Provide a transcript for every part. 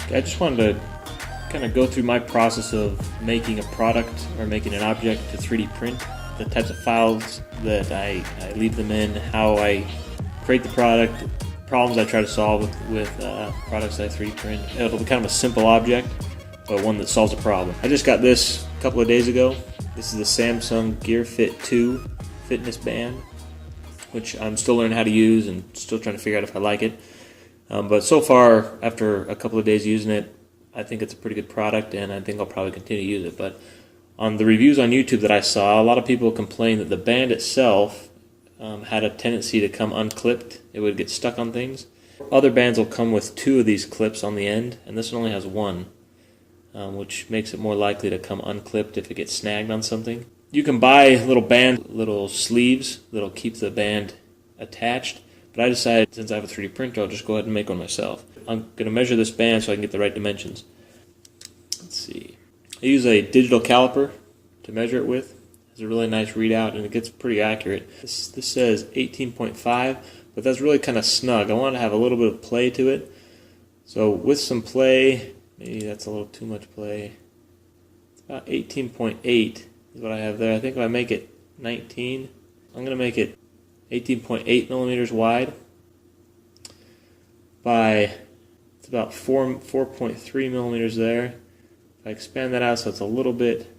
I just wanted to kind of go through my process of making a product or making an object to 3D print, the types of files that I leave them in, how I create the product, problems I try to solve with products that I 3D print. It'll be kind of a simple object, but one that solves a problem. I just got this a couple of days ago. This is the Samsung Gear Fit 2 fitness band, which I'm still learning how to use and still trying to figure out if I like it. But so far, after a couple of days using it, I think it's a pretty good product, and I think I'll probably continue to use it. But on the reviews on YouTube that I saw, a lot of people complained that the band itself had a tendency to come unclipped. It would get stuck on things. Other bands will come with 2 of these clips on the end, and this one only has 1, which makes it more likely to come unclipped if it gets snagged on something. You can buy little sleeves that'll keep the band attached. But I decided, since I have a 3D printer, I'll just go ahead and make one myself. I'm going to measure this band so I can get the right dimensions. Let's see. I use a digital caliper to measure it with. It has a really nice readout, and it gets pretty accurate. This says 18.5, but that's really kind of snug. I want to have a little bit of play to it. So with some play, maybe that's a little too much play. It's about 18.8 is what I have there. I think if I make it 19, I'm going to make it 18.8 millimeters wide by, it's about 4.3 millimeters there. If I expand that out so it's a little bit,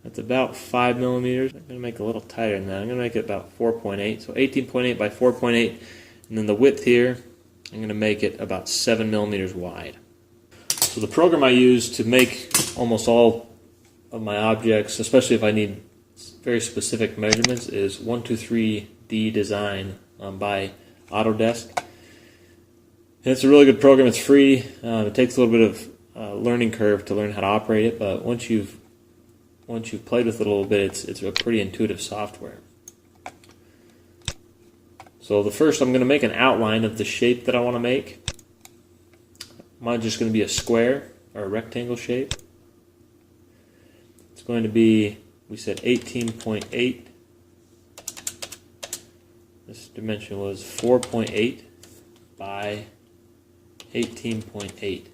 that's about 5 millimeters. I'm going to make it a little tighter than that. I'm going to make it about 4.8. So 18.8 by 4.8, and then the width here, I'm going to make it about 7 millimeters wide. So the program I use to make almost all of my objects, especially if I need very specific measurements, is 123D Design by Autodesk. And it's a really good program. It's free. It takes a little bit of learning curve to learn how to operate it, but once you've played with it a little bit, it's a pretty intuitive software. So I'm going to make an outline of the shape that I want to make. Mine's just going to be a square or a rectangle shape. It's going to be, we said 18.8. This dimension was 4.8 by 18.8.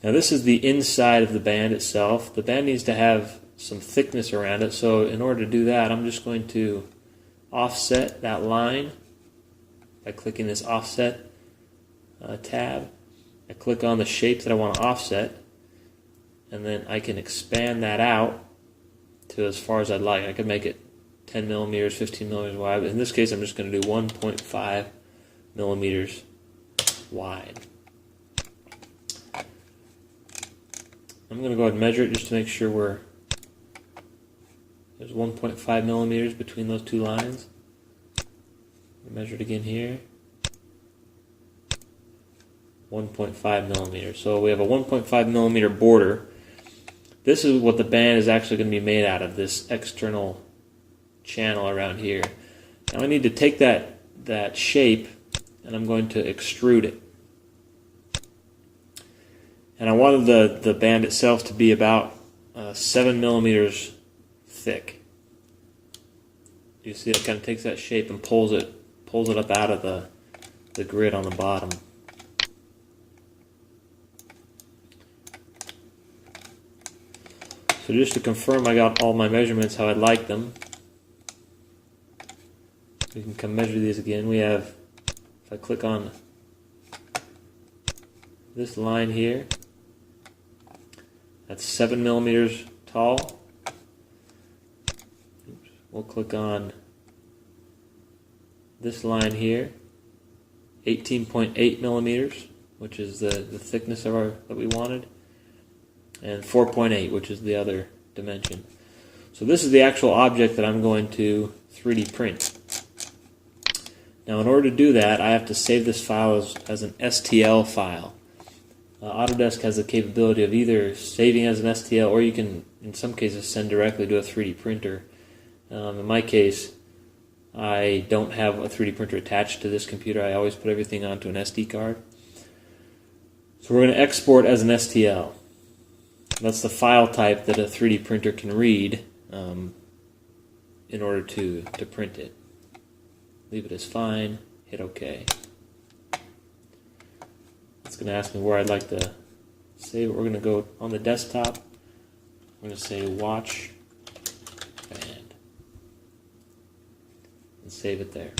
Now this is the inside of the band itself. The band needs to have some thickness around it, so in order to do that, I'm just going to offset that line by clicking this offset tab. I click on the shape that I want to offset, and then I can expand that out to as far as I'd like. I could make it 10 millimeters, 15 millimeters wide, but in this case I'm just going to do 1.5 millimeters wide. I'm going to go ahead and measure it just to make sure there's 1.5 millimeters between those two lines. Measure it again here. 1.5 millimeters. So we have a 1.5 millimeter border. This is what the band is actually going to be made out of, this external channel around here. Now I need to take that shape and I'm going to extrude it. And I wanted the band itself to be about 7 millimeters thick. You see it kind of takes that shape and pulls it up out of the grid on the bottom. So just to confirm I got all my measurements how I'd like them, we can come measure these again. We have, if I click on this line here, that's 7 millimeters tall. We'll click on this line here, 18.8 millimeters, which is the thickness of that we wanted, and 4.8, which is the other dimension. So this is the actual object that I'm going to 3D print. Now in order to do that, I have to save this file as an STL file. Autodesk has the capability of either saving as an STL, or you can, in some cases, send directly to a 3D printer. In my case, I don't have a 3D printer attached to this computer. I always put everything onto an SD card. So we're going to export as an STL. That's the file type that a 3D printer can read in order to print it. Leave it as fine, hit OK. It's going to ask me where I'd like to save it. We're going to go on the desktop. We're going to say watch band and save it there.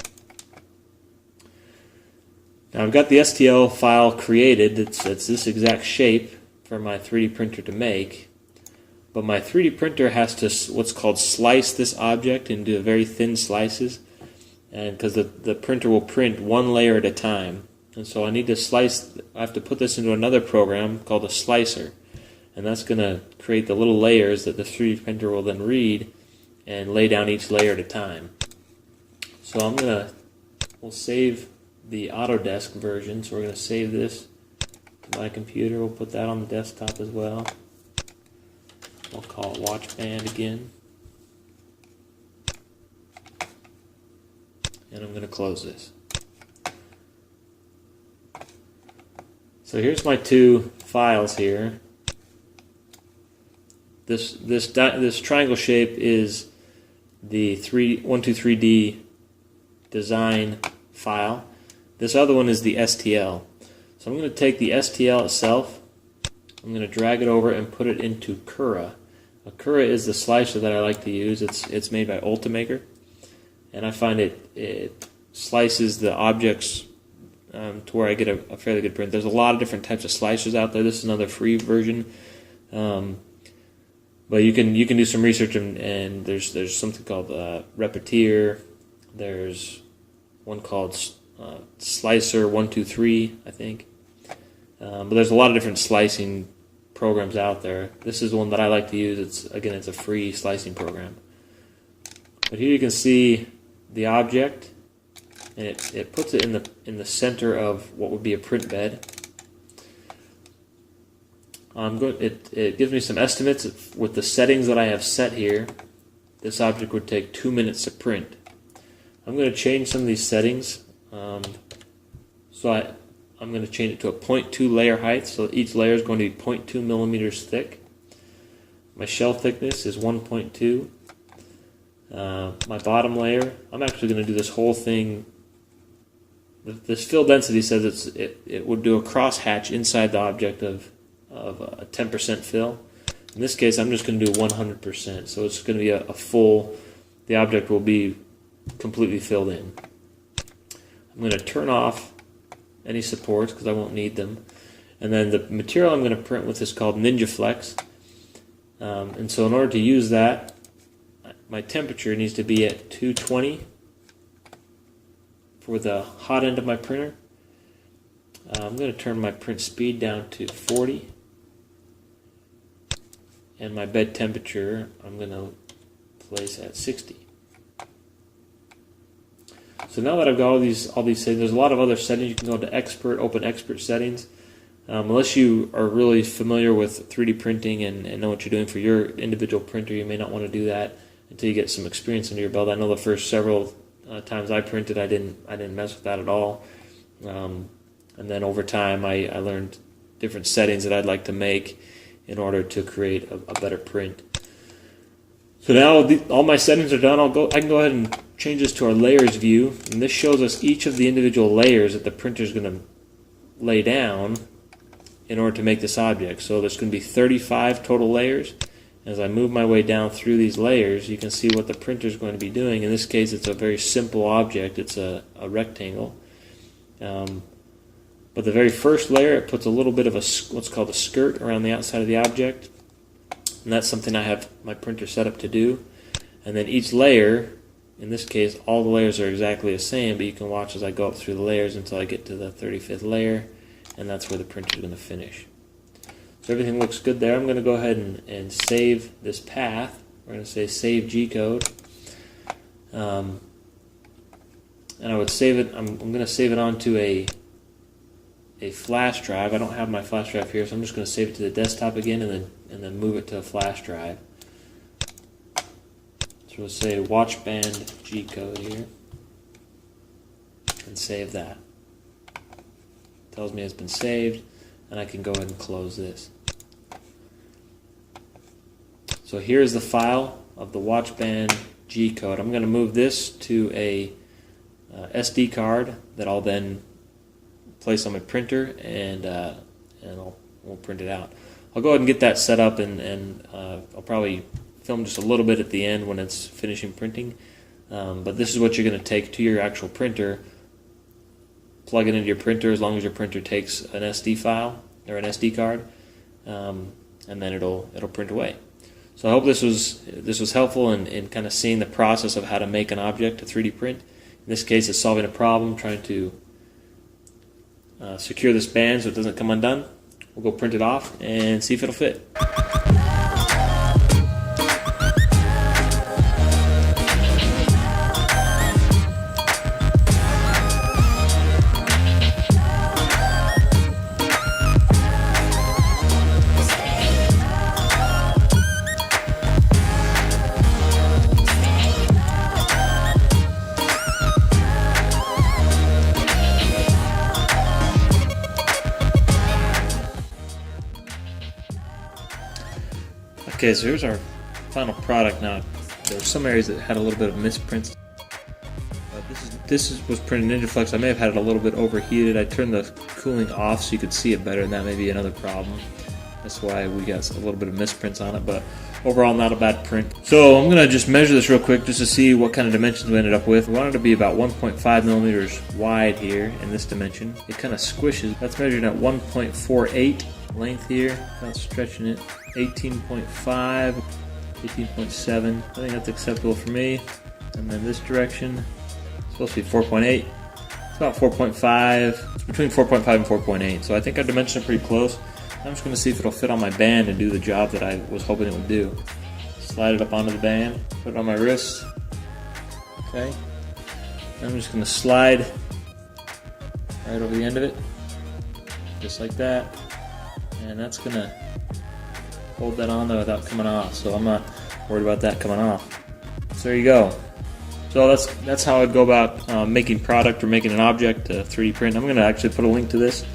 Now I've got the STL file created. It's this exact shape for my 3D printer to make, but my 3D printer has to what's called slice this object into very thin slices, and because the printer will print one layer at a time, and so I need to slice. I have to put this into another program called a slicer, and that's going to create the little layers that the 3D printer will then read and lay down each layer at a time. So we'll save the Autodesk version, so we're going to save this to my computer. We'll put that on the desktop as well. We'll call it Watch Band again. And I'm going to close this. So here's my two files here. This triangle shape is the 123D design file. This other one is the STL. So I'm going to take the STL itself, I'm going to drag it over and put it into Cura. Cura is the slicer that I like to use. It's made by Ultimaker, and I find it slices the objects to where I get a fairly good print. There's a lot of different types of slicers out there. This is another free version, but you can do some research, and there's something called Repetier. There's one called Slicer 123, I think. But there's a lot of different slicing programs out there. This is the one that I like to use. It's a free slicing program. But here you can see the object, and it puts it in the center of what would be a print bed. It gives me some estimates with the settings that I have set here. This object would take 2 minutes to print. I'm going to change some of these settings. I'm going to change it to a 0.2 layer height, so each layer is going to be 0.2 millimeters thick. My shell thickness is 1.2. My bottom layer, I'm actually going to do this whole thing. This fill density says it would do a crosshatch inside the object of a 10% fill. In this case, I'm just going to do 100%, so it's going to be a full. The object will be completely filled in. I'm going to turn off any supports because I won't need them. And then the material I'm going to print with is called NinjaFlex. And so in order to use that, my temperature needs to be at 220 for the hot end of my printer. I'm going to turn my print speed down to 40. And my bed temperature I'm going to place at 60. So now that I've got all these settings, there's a lot of other settings. You can go to Expert, open Expert settings. Unless you are really familiar with 3D printing and know what you're doing for your individual printer, you may not want to do that until you get some experience under your belt. I know the first several times I printed, I didn't mess with that at all. And then over time, I learned different settings that I'd like to make in order to create a better print. So now all my settings are done. I can go ahead and change this to our layers view, and this shows us each of the individual layers that the printer is going to lay down in order to make this object. So there's going to be 35 total layers. As I move my way down through these layers, you can see what the printer is going to be doing. In this case, it's a very simple object. It's a rectangle. But the very first layer, it puts a little bit of what's called a skirt around the outside of the object. And that's something I have my printer set up to do. And then each layer, in this case, all the layers are exactly the same, but you can watch as I go up through the layers until I get to the 35th layer, and that's where the printer is going to finish. So everything looks good there. I'm going to go ahead and save this path. We're going to say save G-code. And I would save it, I'm going to save it onto a flash drive. I don't have my flash drive here, so I'm just going to save it to the desktop again and then move it to a flash drive. So we'll say watch band G code here and save that. Tells me it's been saved. and I can go ahead and close this. So here's the file of the watch band G code. I'm going to move this to a SD card that I'll then place on my printer, and we'll print it out. I'll go ahead and get that set up, and I'll probably film just a little bit at the end when it's finishing printing. But this is what you're going to take to your actual printer, plug it into your printer as long as your printer takes an SD file or an SD card, and then it'll print away. So I hope this was helpful in kind of seeing the process of how to make an object to 3D print. In this case, it's solving a problem, trying to secure this band so it doesn't come undone. We'll go print it off and see if it'll fit. Okay, so here's our final product. Now, there were some areas that had a little bit of misprints. This was printed in Ninjaflex. I may have had it a little bit overheated. I turned the cooling off so you could see it better, and that may be another problem. That's why we got a little bit of misprints on it, but overall not a bad print. So I'm going to just measure this real quick just to see what kind of dimensions we ended up with. We wanted to be about 1.5 millimeters wide here in this dimension. It kind of squishes. That's measured at 1.48 length here. That's stretching it. 18.5, 18.7. I think that's acceptable for me. And then this direction, it's supposed to be 4.8. It's about 4.5. It's between 4.5 and 4.8. So I think our dimensions are pretty close. I'm just going to see if it'll fit on my band and do the job that I was hoping it would do. Slide it up onto the band, put it on my wrist. Okay. I'm just going to slide right over the end of it, just like that. And that's going to hold that on there without coming off. So I'm not worried about that coming off. So there you go. So that's how I'd go about making product or making an object to 3D print. I'm going to actually put a link to this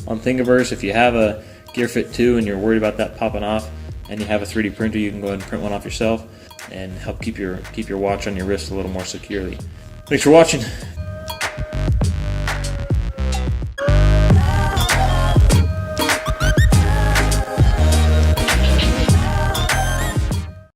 on Thingiverse. If you have a GearFit 2 and you're worried about that popping off and you have a 3D printer, you can go ahead and print one off yourself and help keep your watch on your wrist a little more securely. Thanks for watching.